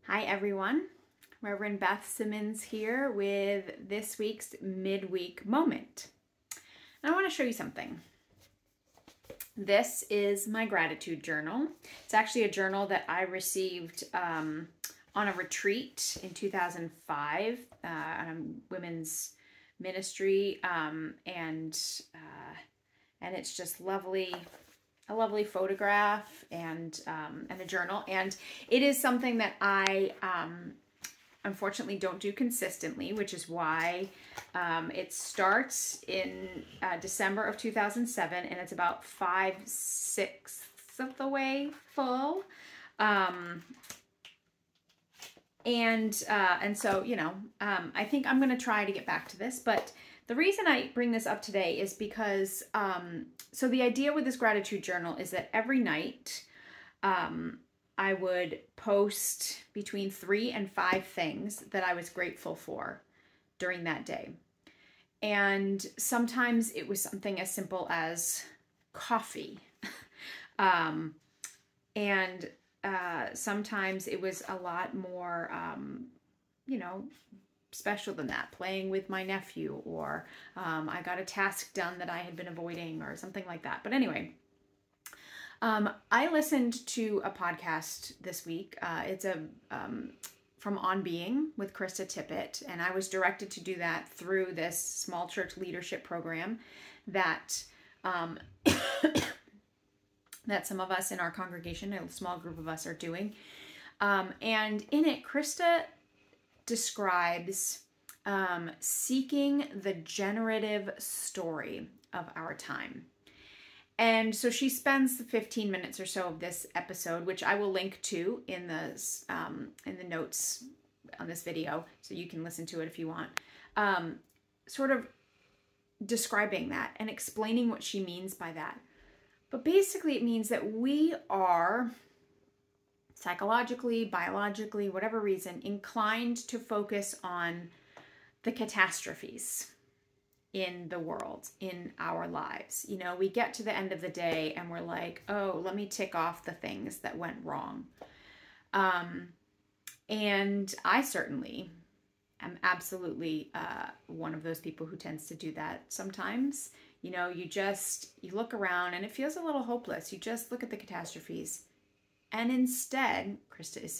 Hi everyone, Reverend Beth Simmons here with this week's midweek moment. And I want to show you something. This is my gratitude journal. It's actually a journal that I received on a retreat in 2005 on a women's ministry, and it's just lovely. A lovely photograph and a journal, and it is something that I unfortunately don't do consistently, which is why it starts in December of 2007, and it's about 5/6 of the way full. And so, you know, I think I'm going to try to get back to this, but the reason I bring this up today is because, so the idea with this gratitude journal is that every night I would post between 3 and 5 things that I was grateful for during that day. And sometimes it was something as simple as coffee. And sometimes it was a lot more, you know, special than that, playing with my nephew, or I got a task done that I had been avoiding, or something like that. But anyway, I listened to a podcast this week. It's from OnBeing with Krista Tippett, and I was directed to do that through this small church leadership program that that some of us in our congregation, a small group of us, are doing. And in it, Krista describes seeking the generative story of our time. And so she spends the 15 minutes or so of this episode, which I will link to in the notes on this video, so you can listen to it if you want, sort of describing that and explaining what she means by that. But basically it means that we are psychologically, biologically, whatever reason, inclined to focus on the catastrophes in the world, in our lives. You know, we get to the end of the day and we're like, oh, let me tick off the things that went wrong. And I certainly am absolutely one of those people who tends to do that sometimes. You know, you look around and it feels a little hopeless. You just look at the catastrophes. And instead, Krista is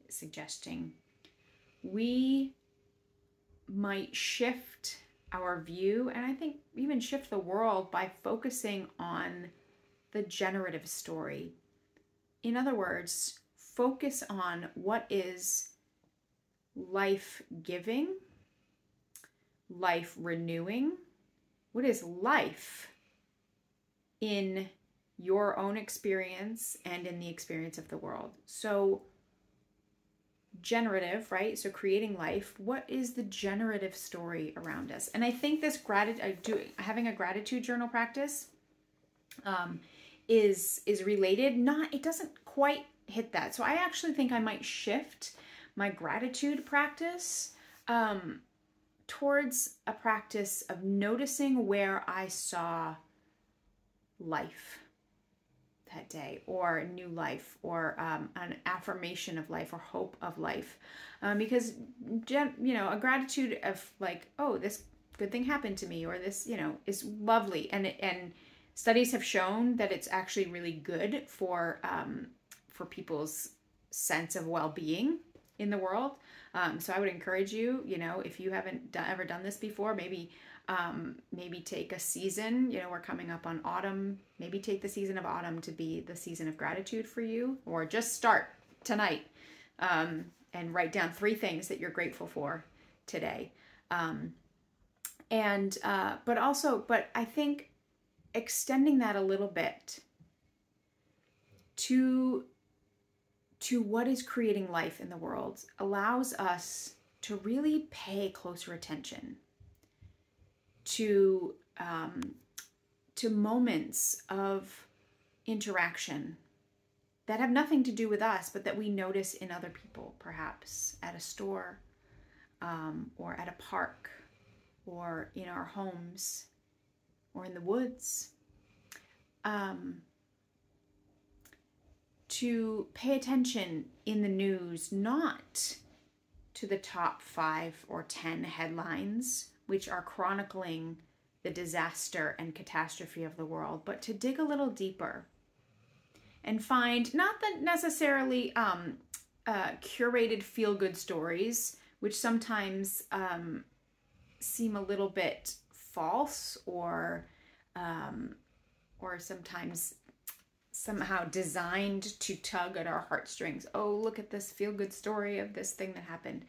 suggesting we might shift our view, and I think even shift the world, by focusing on the generative story. In other words, focus on what is life-giving, life-renewing. What is life in your own experience and in the experience of the world? So generative, right? So creating life. What is the generative story around us? And I think this having a gratitude journal practice is related. It doesn't quite hit that. So I actually think I might shift my gratitude practice towards a practice of noticing where I saw life that day, or new life, or an affirmation of life, or hope of life, because you know, a gratitude of like, oh, this good thing happened to me, or this, you know, is lovely, and studies have shown that it's actually really good for people's sense of well-being in the world. So I would encourage you, you know, if you haven't ever done this before, maybe take a season, you know, we're coming up on autumn, maybe take the season of autumn to be the season of gratitude for you, or just start tonight and write down 3 things that you're grateful for today. But I think extending that a little bit to what is creating life in the world allows us to really pay closer attention to moments of interaction that have nothing to do with us, but that we notice in other people, perhaps at a store, or at a park, or in our homes, or in the woods. to pay attention in the news, not to the top 5 or 10 headlines, which are chronicling the disaster and catastrophe of the world, but to dig a little deeper and find not the necessarily curated feel-good stories, which sometimes seem a little bit false or sometimes somehow designed to tug at our heartstrings. Oh, look at this feel-good story of this thing that happened.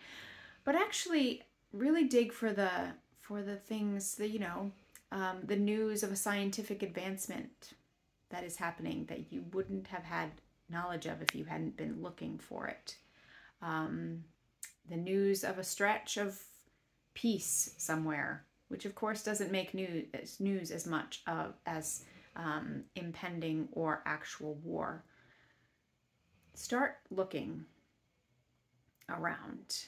But actually really dig for the things that, the news of a scientific advancement that is happening that you wouldn't have had knowledge of if you hadn't been looking for it. The news of a stretch of peace somewhere, which of course doesn't make news as much as impending or actual war. Start looking around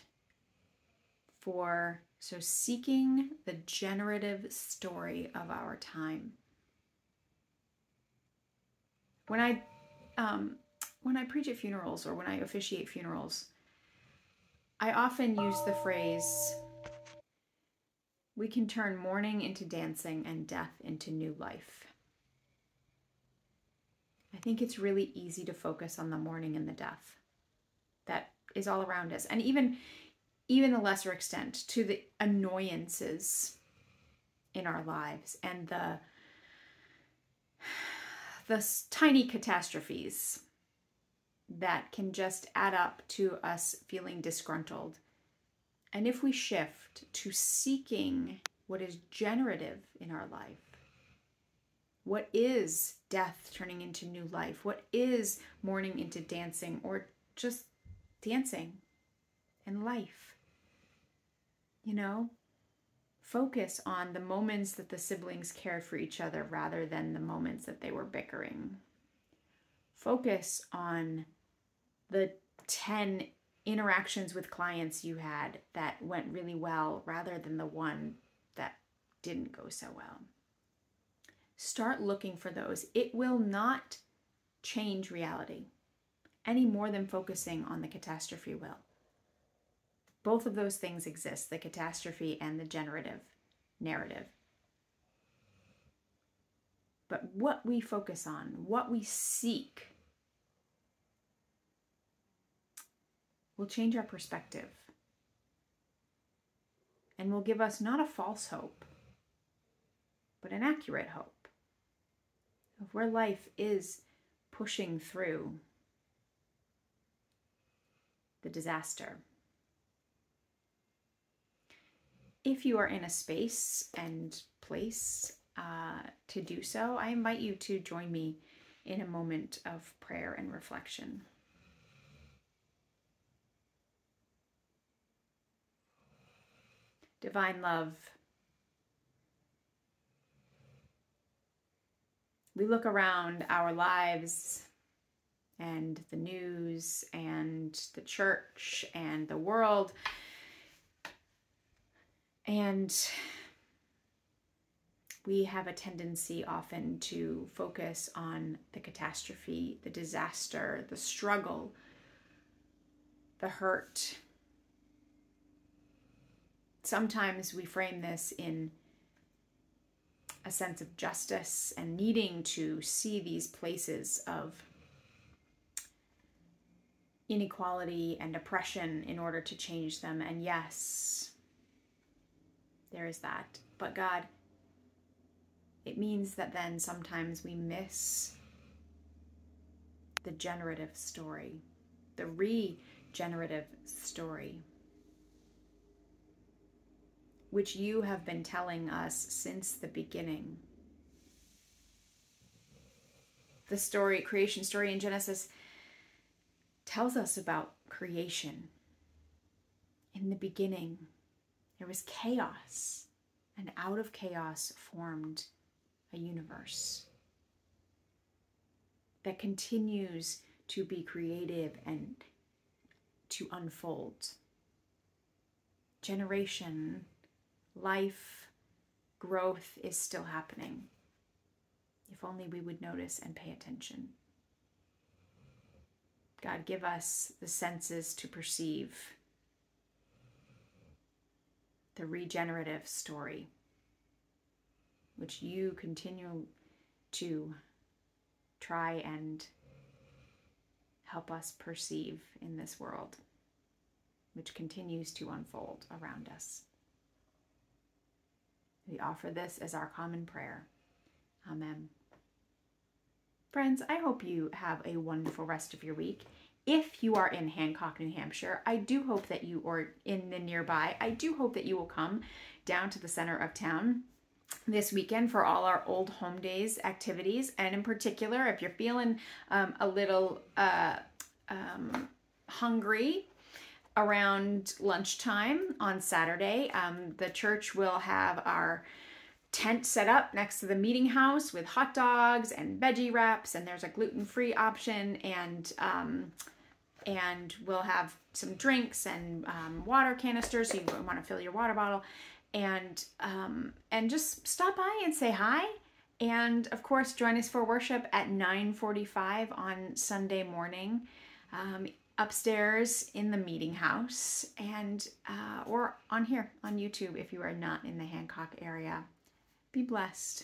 seeking the generative story of our time. When I preach at funerals or when I officiate funerals, I often use the phrase, we can turn mourning into dancing and death into new life. I think it's really easy to focus on the mourning and the death that is all around us. And even the lesser extent to the annoyances in our lives and the tiny catastrophes that can just add up to us feeling disgruntled. And if we shift to seeking what is generative in our life, what is death turning into new life? What is mourning into dancing or just dancing and life? Focus on the moments that the siblings cared for each other rather than the moments that they were bickering. Focus on the 10 interactions with clients you had that went really well rather than the one that didn't go so well. Start looking for those. It will not change reality any more than focusing on the catastrophe will. Both of those things exist, the catastrophe and the generative narrative. But what we focus on, what we seek, will change our perspective and will give us not a false hope, but an accurate hope of where life is pushing through the disaster. If you are in a space and place to do so, I invite you to join me in a moment of prayer and reflection. Divine love, we look around our lives and the news and the church and the world, and we have a tendency often to focus on the catastrophe, the disaster, the struggle, the hurt. Sometimes we frame this in a sense of justice and needing to see these places of inequality and oppression in order to change them. And yes, there is that. But God, it means that then sometimes we miss the generative story, the regenerative story, which you have been telling us since the beginning. The story, creation story in Genesis, tells us about creation. In the beginning, there was chaos, and out of chaos formed a universe that continues to be creative and to unfold. Generation, life, growth is still happening. If only we would notice and pay attention. God, give us the senses to perceive the regenerative story, which you continue to try and help us perceive in this world, which continues to unfold around us. We offer this as our common prayer. Amen. Friends, I hope you have a wonderful rest of your week. If you are in Hancock, New Hampshire, I do hope that you, or in the nearby, I do hope that you will come down to the center of town this weekend for all our Old Home Days activities. And in particular, if you're feeling a little hungry around lunchtime on Saturday, the church will have our tent set up next to the meeting house with hot dogs and veggie wraps, and there's a gluten-free option, and we'll have some drinks and water canisters, so you want to fill your water bottle, and just stop by and say hi. And of course, join us for worship at 9:45 on Sunday morning, upstairs in the meeting house, and or on here on YouTube if you are not in the Hancock area. Be blessed.